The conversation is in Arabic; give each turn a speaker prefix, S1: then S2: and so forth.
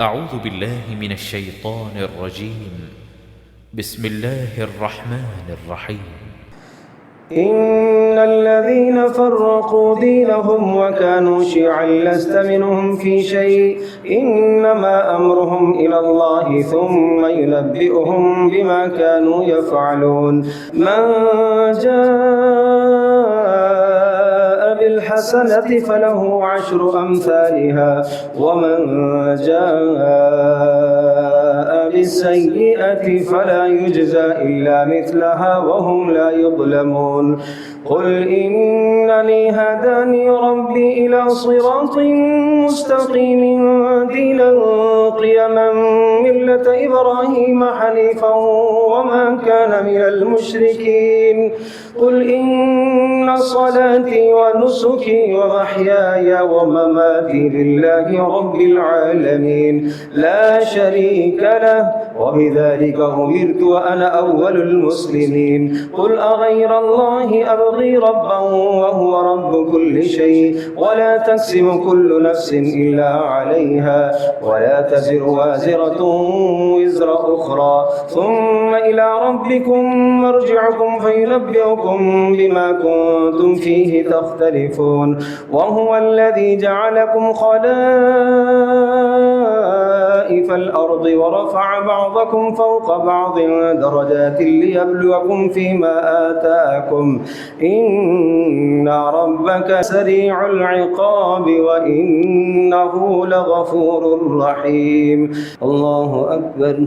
S1: أعوذ بالله من الشيطان الرجيم. بسم الله الرحمن الرحيم.
S2: إن الذين فرقوا دينهم وكانوا شيعا لست منهم في شيء إنما أمرهم إلى الله ثم ينبئهم بما كانوا يفعلون. من جاء بالحسنة فله عشر أمثالها ومن جاء بالسيئة فلا يجزى إلا مثلها وهم لا يظلمون. قل إنني هداني ربي إلى صراط مستقيم دينا قيما ملة إبراهيم حنيفا وما كان من المشركين. قل إن صلاتي ونسكي ومحياي ومماتي لله رب العالمين لا شريك له وبذلك أمرت وأنا أول المسلمين. قل أغير الله أبغي ربا وهو رب كل شيء ولا تكسب كل نفس إلا عليها ولا تزر وازرة وزر أخرى ثم إلى ربكم مرجعكم فينبئكم بما كنتم فيه تختلفون. وهو الذي جعلكم خلائف الأرض ورفع بعضكم فوق بعض درجات ليبلوكم فيما آتاكم إن ربك سريع العقاب وإنه لغفور رحيم. الله أكبر.